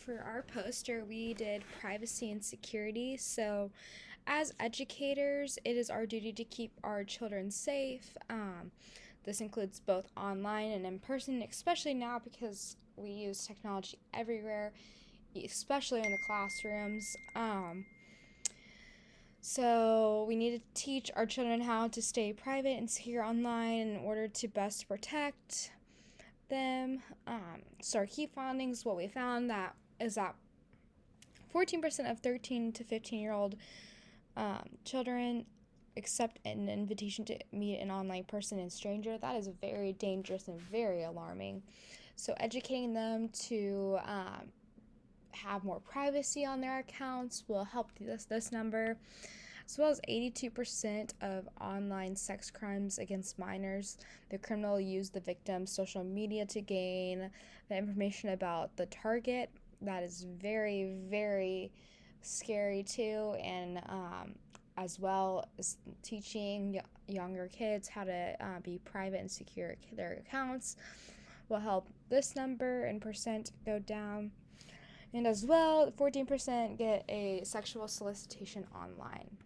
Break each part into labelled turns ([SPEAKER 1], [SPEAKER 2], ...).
[SPEAKER 1] for our poster, we did privacy and security. So, as educators, it is our duty to keep our children safe. This includes both online and in person, especially now because we use technology everywhere, especially in the classrooms. So we need to teach our children how to stay private and secure online in order to best protect them. So our key findings, what we found that is that 14% of 13 to 15-year-old children accept an invitation to meet an online person and stranger. That is very dangerous and very alarming. So educating them to have more privacy on their accounts will help this number, as well as 82% of online sex crimes against minors. The criminal used the victim's social media to gain the information about the target. That is very, very scary too, and as well as teaching younger kids how to be private and secure their accounts will help this number in percent go down. And as well, 14% get a sexual solicitation online.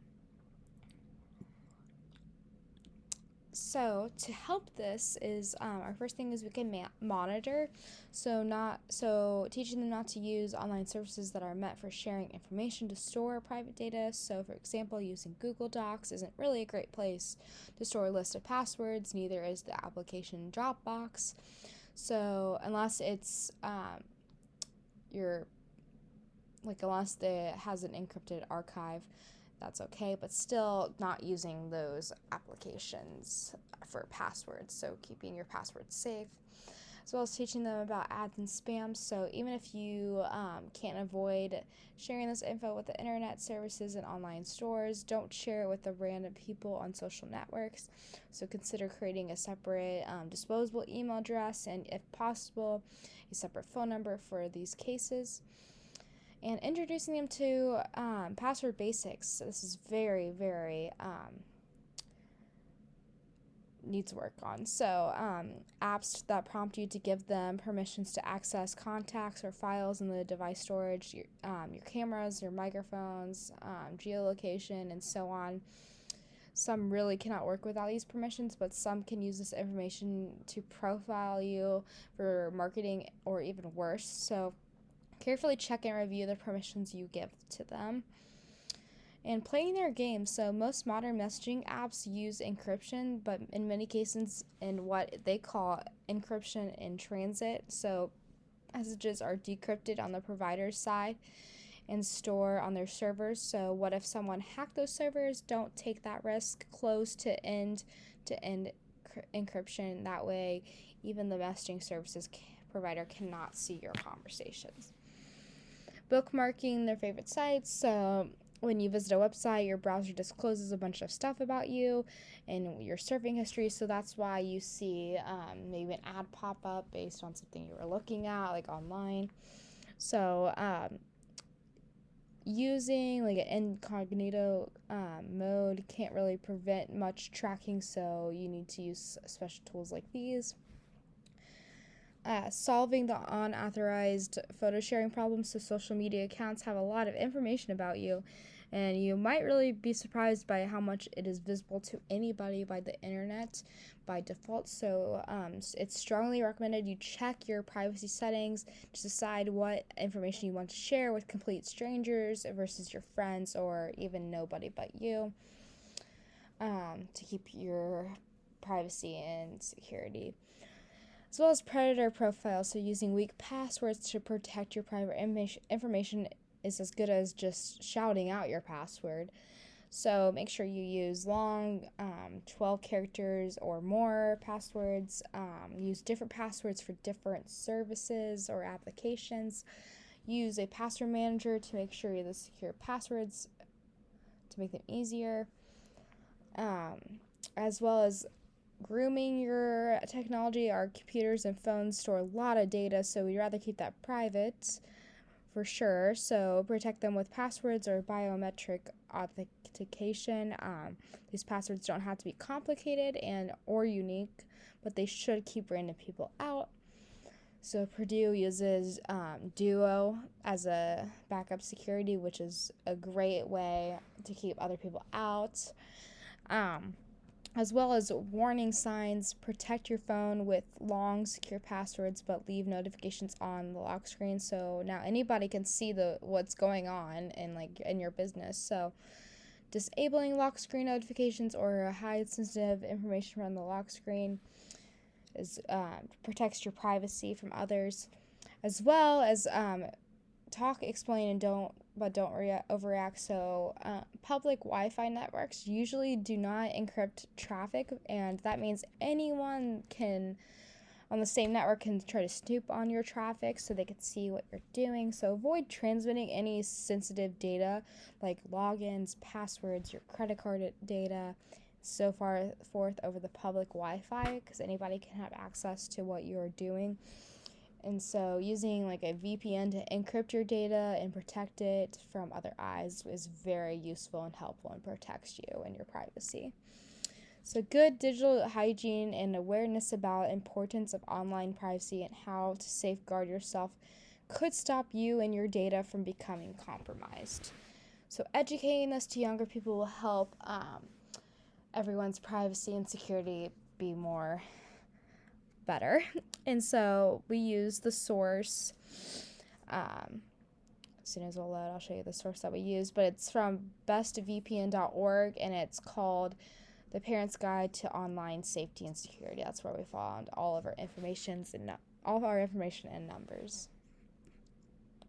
[SPEAKER 1] So to help this is our first thing is we can monitor. So teaching them not to use online services that are meant for sharing information to store private data. So for example, using Google Docs isn't really a great place to store a list of passwords. Neither is the application Dropbox. So unless it's unless it has an encrypted archive, that's okay, but still not using those applications for passwords. So keeping your passwords safe, as well as teaching them about ads and spam. So even if you can't avoid sharing this info with the internet services and online stores, don't share it with the random people on social networks. So consider creating a separate disposable email address and, if possible, a separate phone number for these cases. And introducing them to password basics. This is very, very needs work on. So apps that prompt you to give them permissions to access contacts or files in the device storage, your cameras, your microphones, geolocation, and so on. Some really cannot work without these permissions, but some can use this information to profile you for marketing or even worse. So carefully check and review the permissions you give to them. And playing their games. So most modern messaging apps use encryption, but in many cases in what they call encryption in transit. So messages are decrypted on the provider's side and store on their servers. So what if someone hacked those servers? Don't take that risk. Close to end encryption. That way, even the messaging services provider cannot see your conversations. Bookmarking their favorite sites. So when you visit a website, your browser discloses a bunch of stuff about you and your surfing history. So that's why you see maybe an ad pop up based on something you were looking at, like online. So using like an incognito mode can't really prevent much tracking. So you need to use special tools like these. Solving the unauthorized photo sharing problem. So social media accounts have a lot of information about you, and you might really be surprised by how much it is visible to anybody by the internet by default. So it's strongly recommended you check your privacy settings to decide what information you want to share with complete strangers versus your friends or even nobody but you, to keep your privacy and security. As well as predator profiles. So using weak passwords to protect your private information is as good as just shouting out your password. So make sure you use long 12 characters or more passwords. Use different passwords for different services or applications. Use a password manager to make sure you have the secure passwords to make them easier. As well as grooming your technology. Our computers and phones store a lot of data, so we'd rather keep that private for sure. So protect them with passwords or biometric authentication. These passwords don't have to be complicated or unique, but they should keep random people out. So Purdue uses Duo as a backup security, which is a great way to keep other people out. As well as warning signs. Protect your phone with long, secure passwords, but leave notifications on the lock screen, so now anybody can see what's going on in your business. So disabling lock screen notifications or hide sensitive information from the lock screen protects your privacy from others, as well as talk, explain, and don't overreact. So public Wi-Fi networks usually do not encrypt traffic, and that means anyone on the same network can try to snoop on your traffic so they can see what you're doing. So avoid transmitting any sensitive data like logins, passwords, your credit card data, so forth over the public Wi-Fi, because anybody can have access to what you're doing. And so using like a VPN to encrypt your data and protect it from other eyes is very useful and helpful and protects you and your privacy. So good digital hygiene and awareness about importance of online privacy and how to safeguard yourself could stop you and your data from becoming compromised. So educating this to younger people will help everyone's privacy and security be more better. And so we use the source. As soon as we'll load, I'll show you the source that we use, but it's from bestvpn.org, and it's called The Parent's Guide to Online Safety and Security. That's where we found all of our information and numbers.